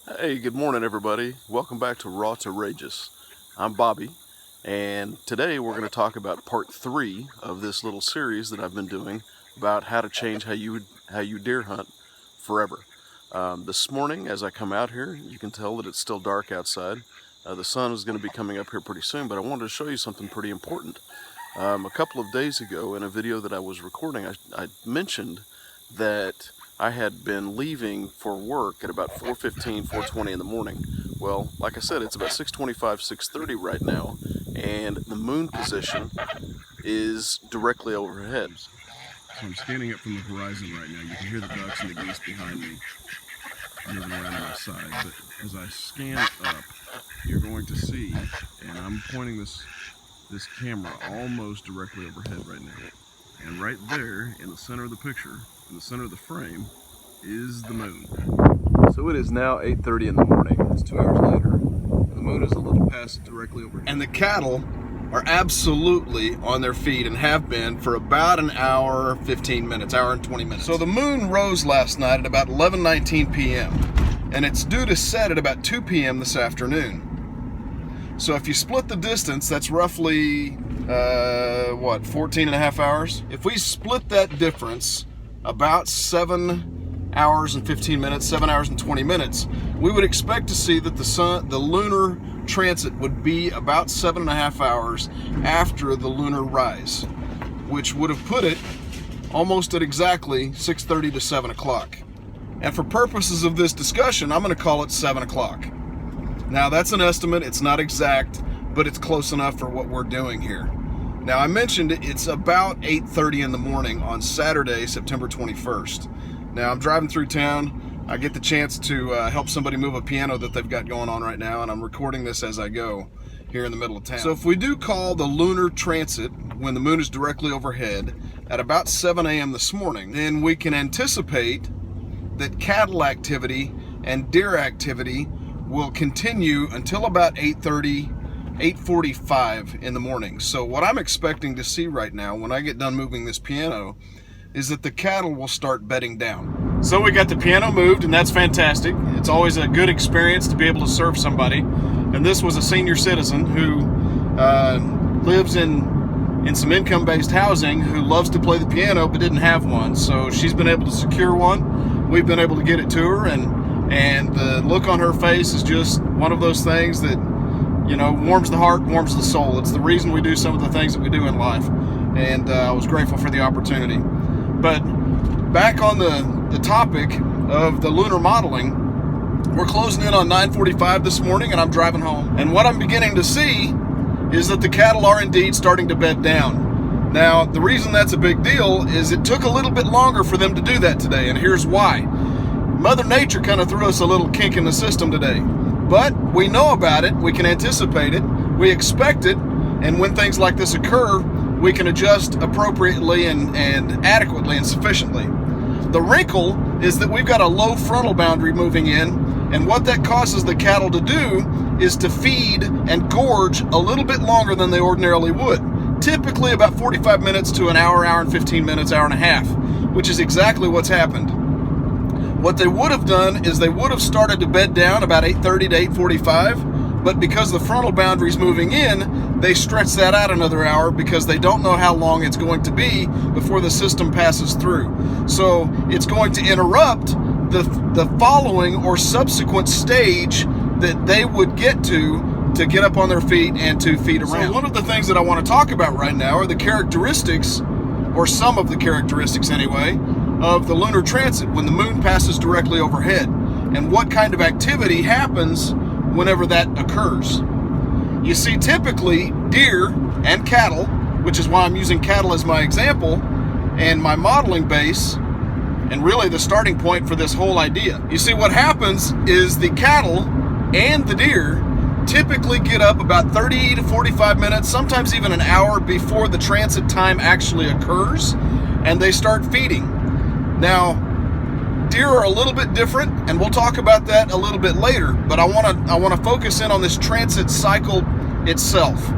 Hey, good morning everybody. Welcome back to Raw to Rageous. I'm Bobby, and today we're going to talk about part 3 of this little series that I've been doing about how to change how you deer hunt forever. This morning, as I come out here, you can tell that it's still dark outside. The sun is going to be coming up here pretty soon, but I wanted to show you something pretty important. A couple of days ago, in a video that I was recording, I mentioned that I had been leaving for work at about 4:15, 4:20 in the morning. Well, like I said, it's about 6:25, 6:30 right now, and the moon position is directly overhead. So I'm standing up from the horizon right now. You can hear the ducks and the geese behind me moving around on my side. But as I scan up, you're going to see, and I'm pointing this camera almost directly overhead right now. And right there in the center of the picture, in the center of the frame, is the moon. So it is now 8:30 in the morning. It's 2 hours later. And the moon is a little past directly overhead. And the cattle are absolutely on their feet and have been for about an hour, 15 minutes, hour and 20 minutes. So the moon rose last night at about 11:19 p.m. and it's due to set at about 2 p.m. this afternoon. So if you split the distance, that's roughly, 14 and a half hours? If we split that difference, about 7 hours and 15 minutes, 7 hours and 20 minutes, we would expect to see that the lunar transit would be about 7.5 hours after the lunar rise, which would have put it almost at exactly 6:30 to 7 o'clock. And for purposes of this discussion, I'm going to call it 7 o'clock. Now that's an estimate, it's not exact, but it's close enough for what we're doing here. Now I mentioned it's about 8:30 in the morning on Saturday, September 21st. Now I'm driving through town, I get the chance to help somebody move a piano that they've got going on right now, and I'm recording this as I go here in the middle of town. So if we do call the lunar transit when the moon is directly overhead at about 7 a.m. this morning, then we can anticipate that cattle activity and deer activity will continue until about 8:30, 8:45 in the morning. So what I'm expecting to see right now when I get done moving this piano is that the cattle will start bedding down. So we got the piano moved, and that's fantastic. It's always a good experience to be able to serve somebody. And this was a senior citizen who lives in some income-based housing who loves to play the piano but didn't have one. So she's been able to secure one. We've been able to get it to her, and the look on her face is just one of those things that, you know, warms the heart, warms the soul. It's the reason we do some of the things that we do in life, and I was grateful for the opportunity. But back on the topic of the lunar modeling, we're closing in on 9:45 this morning, and I'm driving home. And what I'm beginning to see is that the cattle are indeed starting to bed down. Now, the reason that's a big deal is it took a little bit longer for them to do that today, and here's why. Mother Nature kind of threw us a little kink in the system today. But we know about it, we can anticipate it, we expect it, and when things like this occur, we can adjust appropriately and adequately and sufficiently. The wrinkle is that we've got a low frontal boundary moving in, and what that causes the cattle to do is to feed and gorge a little bit longer than they ordinarily would. Typically about 45 minutes to an hour, hour and 15 minutes, hour and a half, which is exactly what's happened. What they would have done is they would have started to bed down about 8:30 to 8:45, but because the frontal boundary is moving in, they stretch that out another hour because they don't know how long it's going to be before the system passes through. So it's going to interrupt the following or subsequent stage that they would get to get up on their feet and to feed around. So one of the things that I want to talk about right now are the characteristics, or some of the characteristics anyway, of the lunar transit when the moon passes directly overhead, and what kind of activity happens whenever that occurs. You see, typically deer and cattle, which is why I'm using cattle as my example and my modeling base, and really the starting point for this whole idea. You see, what happens is the cattle and the deer typically get up about 30 to 45 minutes, sometimes even an hour before the transit time actually occurs, and they start feeding. Now, deer are a little bit different, and we'll talk about that a little bit later, but I want to focus in on this transit cycle itself.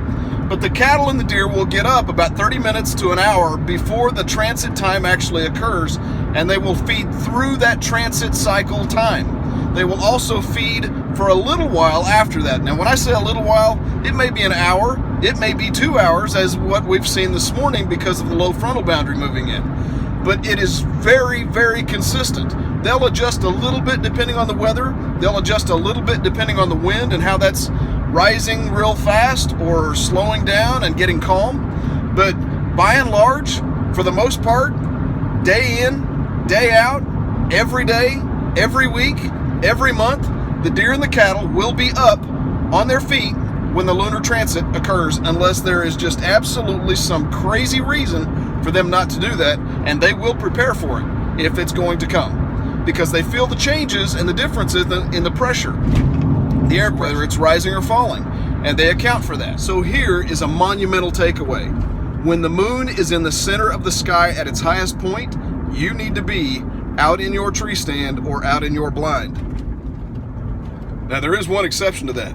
But the cattle and the deer will get up about 30 minutes to an hour before the transit time actually occurs, and they will feed through that transit cycle time. They will also feed for a little while after that. Now, when I say a little while, it may be an hour, it may be 2 hours, as what we've seen this morning because of the low frontal boundary moving in. But it is very, very consistent. They'll adjust a little bit depending on the weather. They'll adjust a little bit depending on the wind and how that's rising real fast or slowing down and getting calm. But by and large, for the most part, day in, day out, every day, every week, every month, the deer and the cattle will be up on their feet when the lunar transit occurs, unless there is just absolutely some crazy reason for them not to do that, and they will prepare for it if it's going to come, because they feel the changes and the differences in the pressure, the air pressure, whether it's rising or falling, and they account for that. So here is a monumental takeaway. When the moon is in the center of the sky at its highest point, you need to be out in your tree stand or out in your blind. Now, there is one exception to that.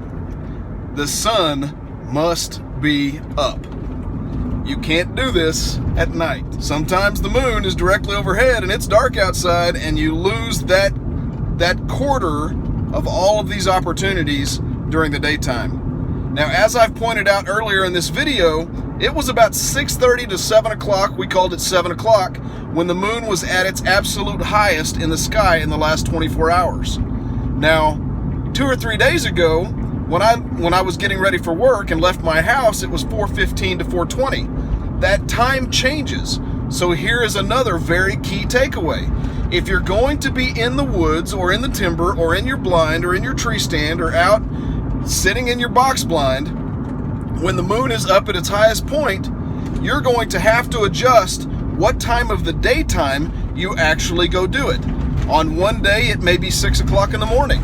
The sun must be up. You can't do this at night. Sometimes the moon is directly overhead and it's dark outside, and you lose that quarter of all of these opportunities during the daytime. Now, as I've pointed out earlier in this video, it was about 6:30 to 7 o'clock, we called it 7 o'clock, when the moon was at its absolute highest in the sky in the last 24 hours. Now, 2 or 3 days ago, when I was getting ready for work and left my house, it was 4:15 to 4:20. That time changes. So here is another very key takeaway. If you're going to be in the woods or in the timber or in your blind or in your tree stand or out sitting in your box blind, when the moon is up at its highest point, you're going to have to adjust what time of the daytime you actually go do it. On one day, it may be 6 o'clock in the morning.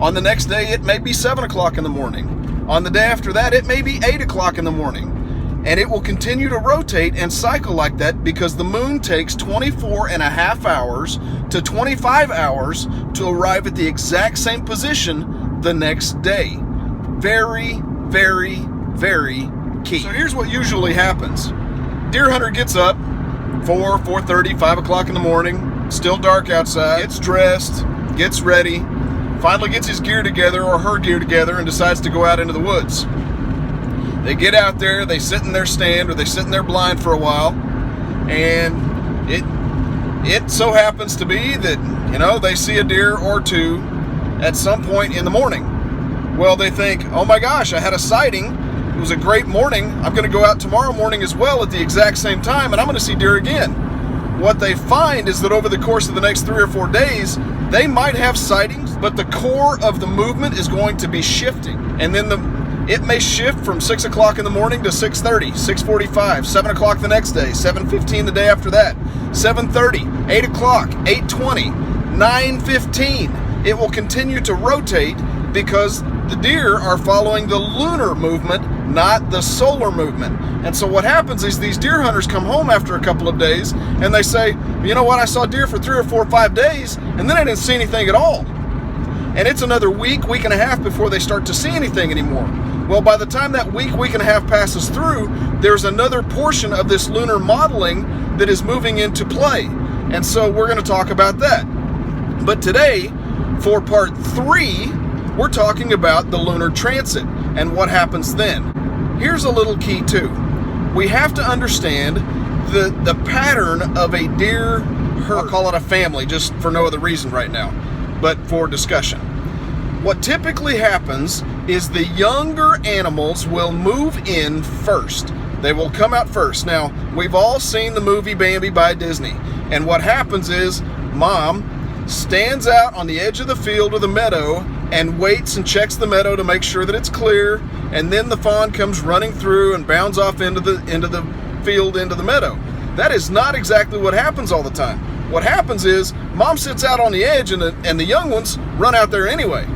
On the next day, it may be 7 o'clock in the morning. On the day after that, it may be 8 o'clock in the morning. And it will continue to rotate and cycle like that because the moon takes 24.5 hours to 25 hours to arrive at the exact same position the next day. Very, very, very key. So here's what usually happens. Deer hunter gets up 4:30, 5 o'clock in the morning, still dark outside, gets dressed, gets ready, finally gets his gear together or her gear together and decides to go out into the woods. They get out there, they sit in their stand or they sit in their blind for a while, and it so happens to be that, you know, they see a deer or two at some point in the morning. Well, they think, oh my gosh, I had a sighting. It was a great morning. I'm going to go out tomorrow morning as well at the exact same time, and I'm going to see deer again. What they find is that over the course of the next 3 or 4 days, they might have sightings, but the core of the movement is going to be shifting. And then it may shift from 6 o'clock in the morning to 6:30, 6:45, 7 o'clock the next day, 7:15 the day after that, 7:30, 8 o'clock, 8:20, 9:15. It will continue to rotate because the deer are following the lunar movement, not the solar movement. And so what happens is these deer hunters come home after a couple of days and they say, you know what, I saw deer for 3 or 4 or 5 days and then I didn't see anything at all. And it's another week and a half before they start to see anything anymore. Well, by the time that week and a half passes through, there's another portion of this lunar modeling that is moving into play. And so we're going to talk about that. But today, for part 3, we're talking about the lunar transit and what happens then. Here's a little key too. We have to understand the pattern of a deer herd. I'll call it a family just for no other reason right now, but for discussion. What typically happens is the younger animals will move in first. They will come out first. Now, we've all seen the movie Bambi by Disney, and what happens is mom stands out on the edge of the field or the meadow and waits and checks the meadow to make sure that it's clear, and then the fawn comes running through and bounds off into the field, into the meadow. That is not exactly what happens all the time. What happens is mom sits out on the edge and the young ones run out there anyway.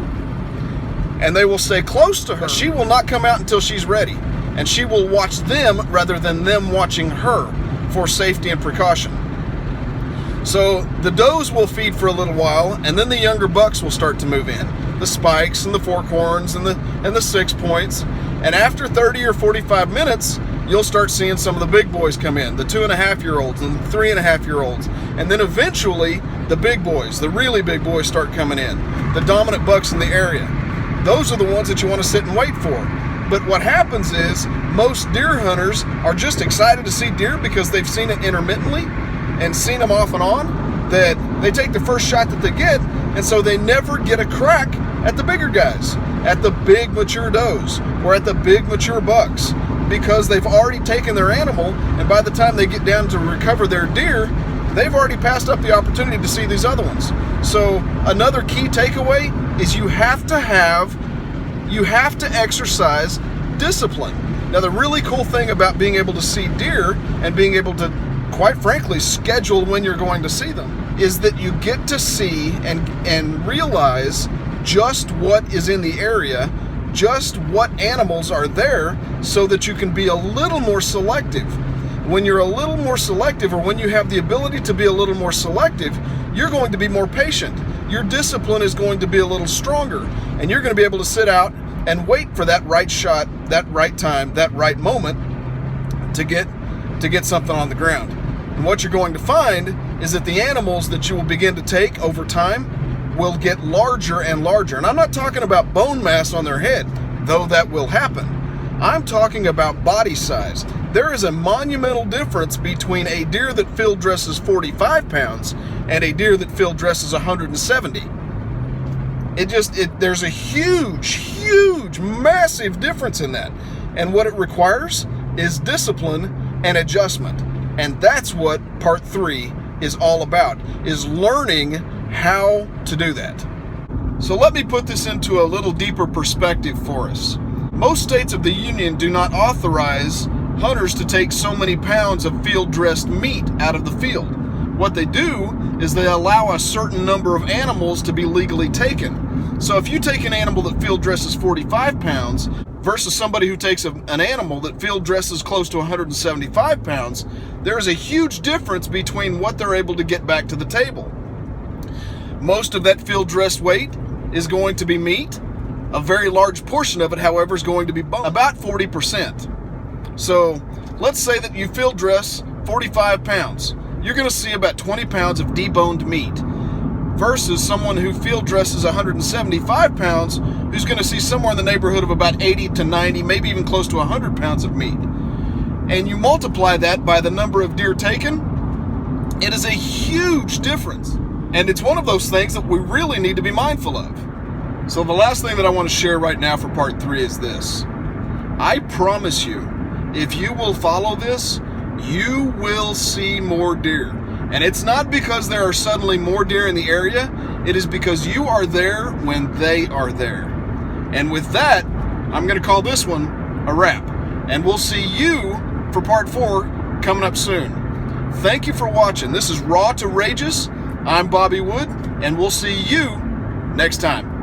And they will stay close to her. She will not come out until she's ready. And she will watch them rather than them watching her for safety and precaution. So the does will feed for a little while, and then the younger bucks will start to move in. The spikes and the forkhorns and the 6 points. And after 30 or 45 minutes, you'll start seeing some of the big boys come in, the 2.5-year-olds and 3.5-year-olds. And then eventually the big boys, the really big boys, start coming in, the dominant bucks in the area. Those are the ones that you want to sit and wait for. But what happens is most deer hunters are just excited to see deer because they've seen it intermittently and seen them off and on, that they take the first shot that they get, and so they never get a crack at the bigger guys, at the big mature does or at the big mature bucks, because they've already taken their animal, and by the time they get down to recover their deer, they've already passed up the opportunity to see these other ones. So another key takeaway is you have to exercise discipline. Now, the really cool thing about being able to see deer and being able to, quite frankly, schedule when you're going to see them is that you get to see and realize just what is in the area, just what animals are there, so that you can be a little more selective. When you're a little more selective, or when you have the ability to be a little more selective, you're going to be more patient. Your discipline is going to be a little stronger, and you're going to be able to sit out and wait for that right shot, that right time, that right moment to get something on the ground. And what you're going to find is that the animals that you will begin to take over time will get larger and larger. And I'm not talking about bone mass on their head, though that will happen. I'm talking about body size. There is a monumental difference between a deer that field dresses 45 pounds and a deer that field dresses 170. There's a huge, massive difference in that. And what it requires is discipline and adjustment. And that's what part 3 is all about, is learning how to do that. So let me put this into a little deeper perspective for us. Most states of the Union do not authorize hunters to take so many pounds of field-dressed meat out of the field. What they do is they allow a certain number of animals to be legally taken. So if you take an animal that field dresses 45 pounds versus somebody who takes an animal that field dresses close to 175 pounds, there is a huge difference between what they're able to get back to the table. Most of that field dressed weight is going to be meat. A very large portion of it, however, is going to be bone, about 40%. So let's say that you field dress 45 pounds. You're going to see about 20 pounds of deboned meat versus someone who field dresses 175 pounds who's going to see somewhere in the neighborhood of about 80 to 90, maybe even close to 100 pounds of meat. And you multiply that by the number of deer taken, it is a huge difference. And it's one of those things that we really need to be mindful of. So the last thing that I want to share right now for part 3 is this. I promise you, if you will follow this, you will see more deer. And it's not because there are suddenly more deer in the area, it is because you are there when they are there. And with that, I'm going to call this one a wrap. And we'll see you for part 4 coming up soon. Thank you for watching. This is Raw to Rageous. I'm Bobby Wood, and we'll see you next time.